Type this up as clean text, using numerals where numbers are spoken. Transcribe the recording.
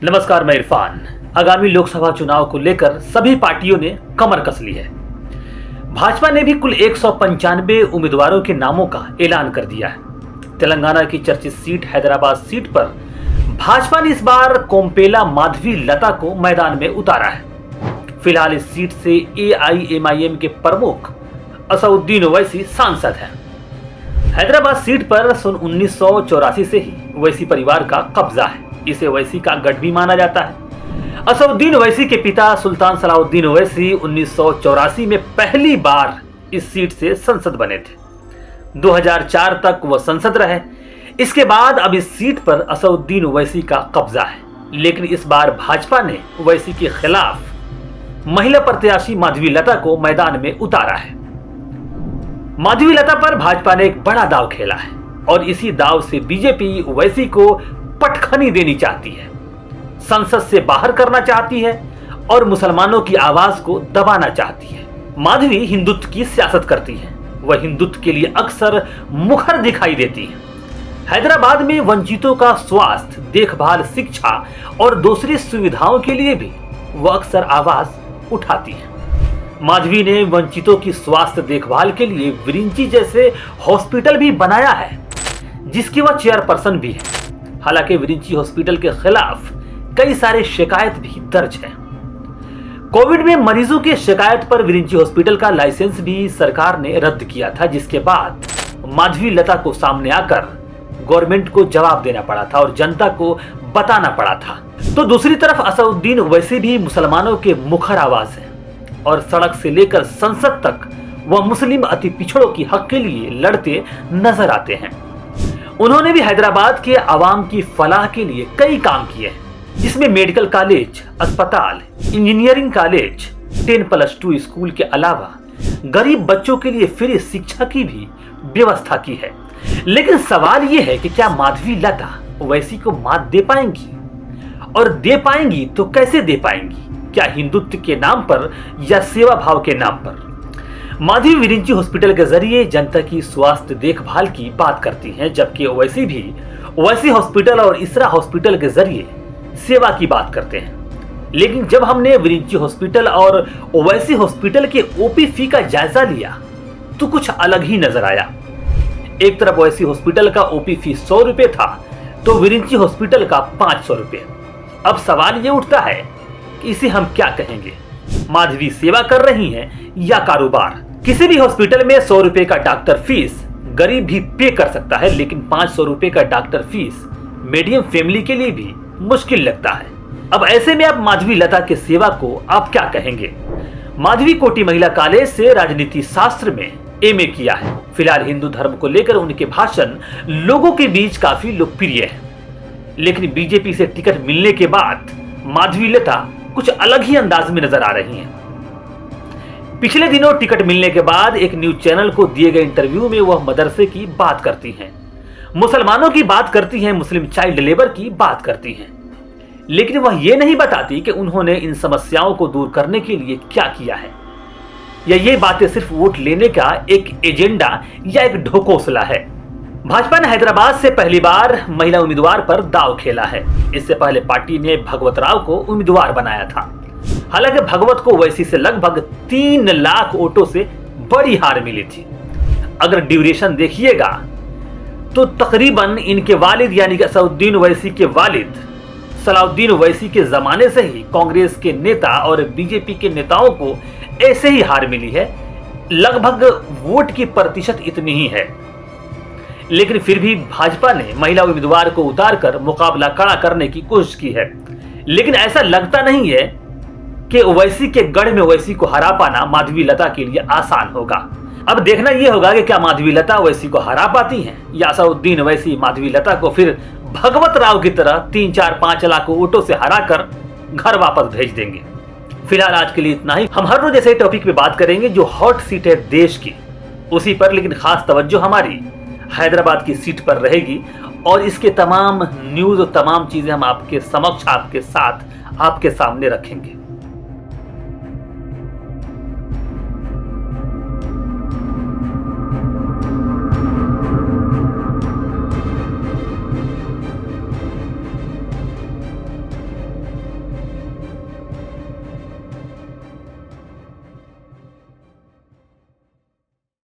नमस्कार, मैं इरफान। आगामी लोकसभा चुनाव को लेकर सभी पार्टियों ने कमर कस ली है। भाजपा ने भी कुल 195 उम्मीदवारों के नामों का ऐलान कर दिया है। तेलंगाना की चर्चित सीट हैदराबाद सीट पर भाजपा ने इस बार कोम्पेला माधवी लता को मैदान में उतारा है। फिलहाल इस सीट से AIMIM के प्रमुख असउद्दीन ओवैसी सांसद हैं। हैदराबाद सीट पर सन 1984 से ही ओवैसी परिवार का कब्जा है। इसे ओवैसी का गढ़ भी माना जाता है। असउद्दीन ओवैसी के पिता सुल्तान सलाउद्दीन ओवैसी 1984 में पहली बार इस सीट से संसद बने थे। 2004 तक वह संसद रहे। इसके बाद अब इस सीट पर असउद्दीन ओवैसी का कब्जा है, लेकिन इस बार भाजपा ने ओवैसी के खिलाफ महिला प्रत्याशी माधवी लता को मैदान में उतारा है। माधवी लता पर भाजपा ने एक बड़ा दांव खेला है और इसी दांव से बीजेपी ओवैसी को पटखनी देनी चाहती है, संसद से बाहर करना चाहती है और मुसलमानों की आवाज को दबाना चाहती है। माधवी हिंदुत्व की सियासत करती है। वह हिंदुत्व के लिए अक्सर मुखर दिखाई देती है। हैदराबाद में वंचितों का स्वास्थ्य, देखभाल, शिक्षा और दूसरी सुविधाओं के लिए भी वह अक्सर आवाज उठाती है। माधवी ने वंचितों की स्वास्थ्य देखभाल के लिए विरिंची जैसे हॉस्पिटल भी बनाया है, जिसकी वह चेयरपर्सन भी है। हालांकि विरिंची हॉस्पिटल के खिलाफ कई सारे शिकायत भी दर्ज है। कोविड में मरीजों की शिकायत पर विरिंची हॉस्पिटल का लाइसेंस भी सरकार ने रद्द किया था, जिसके बाद माधवी लता को सामने आकर गवर्नमेंट को जवाब देना पड़ा था और जनता को बताना पड़ा था। तो दूसरी तरफ असउद्दीन ओवैसी भी मुसलमानों के मुखर आवाज है और सड़क से लेकर संसद तक वह मुस्लिम अति पिछड़ों की हक के लिए लड़ते नजर आते हैं। उन्होंने भी हैदराबाद के आवाम की फलाह के लिए कई काम किए हैं, जिसमें मेडिकल कॉलेज, अस्पताल, इंजीनियरिंग कॉलेज, 10+2 स्कूल के अलावा गरीब बच्चों के लिए फ्री शिक्षा की भी व्यवस्था की है। लेकिन सवाल यह है कि क्या माधवी लता ओवैसी को मात दे पाएंगी, और दे पाएंगी तो कैसे दे पाएंगी? क्या हिंदुत्व के नाम पर या सेवा भाव के नाम पर? माधवी विरिंची हॉस्पिटल के जरिए जनता की स्वास्थ्य देखभाल की बात करती हैं, जबकि ओवैसी भी ओवैसी हॉस्पिटल और इसरा हॉस्पिटल के जरिए सेवा की बात करते हैं। लेकिन जब हमने विरिंची हॉस्पिटल और ओवैसी हॉस्पिटल के OP फी का जायजा लिया तो कुछ अलग ही नजर आया। एक तरफ ओवैसी हॉस्पिटल का OP फी 100 रुपए था तो विरिंची हॉस्पिटल का 500 रुपए। अब सवाल ये उठता है कि इसे हम क्या कहेंगे? माधवी सेवा कर रही हैं या कारोबार? किसी भी हॉस्पिटल में 100 रुपए का डॉक्टर फीस गरीब भी पे कर सकता है, लेकिन 500 रुपए का डॉक्टर फीस मीडियम फैमिली के लिए भी मुश्किल लगता है। अब ऐसे में आप माधवी लता के सेवा को आप क्या कहेंगे? माधवी कोटी महिला कॉलेज से राजनीति शास्त्र में MA किया है। फिलहाल हिंदू धर्म को लेकर उनके भाषण लोगों के बीच काफी लोकप्रिय है, लेकिन बीजेपी से टिकट मिलने के बाद माधवी लता कुछ अलग ही अंदाज में नजर आ रही हैं। पिछले दिनों टिकट मिलने के बाद एक न्यूज चैनल को दिए गए इंटरव्यू में वह मदरसे की बात करती हैं, मुसलमानों की बात करती हैं, मुस्लिम चाइल्ड लेबर की बात करती हैं, लेकिन वह यह नहीं बताती कि उन्होंने इन समस्याओं को दूर करने के लिए क्या किया है, या ये बातें सिर्फ वोट लेने का एक एजेंडा या एक ढकोसला है। भाजपा ने हैदराबाद से पहली बार महिला उम्मीदवार पर दांव खेला है। इससे पहले पार्टी ने भगवत राव को उम्मीदवार बनाया था। हालांकि भगवत को ओवैसी से लगभग 3 लाख वोटों से बड़ी हार मिली थी। अगर ड्यूरेशन देखिएगा तो तकरीबन इनके वालिद यानी कि असउद्दीन ओवैसी के वालिद सलाउद्दीन ओवैसी के जमाने से ही कांग्रेस के नेता और बीजेपी के नेताओं को ऐसे ही हार मिली है। लगभग वोट की प्रतिशत इतनी ही है, लेकिन फिर भी भाजपा ने महिला उम्मीदवार को उतारकर मुकाबला कड़ा करने की कोशिश की है। लेकिन ऐसा लगता नहीं है कि ओवैसी के गढ़ में ओवैसी को हरा पाना माधवी लता के लिए आसान होगा। अब देखना यह होगा कि क्या माधवी लता ओवैसी को हरा पाती हैं, या असउद्दीन ओवैसी माधवी लता को फिर भगवत राव की तरह 3-4-5 लाख वोटों से हराकर घर वापस भेज देंगे। फिलहाल आज के लिए इतना ही। हम हर रोज ऐसे टॉपिक पे बात करेंगे जो हॉट सीट है देश की, उसी पर, लेकिन खास तवज्जो हमारी हैदराबाद की सीट पर रहेगी और इसके तमाम न्यूज और तमाम चीजें हम आपके समक्ष, आपके साथ, आपके सामने रखेंगे।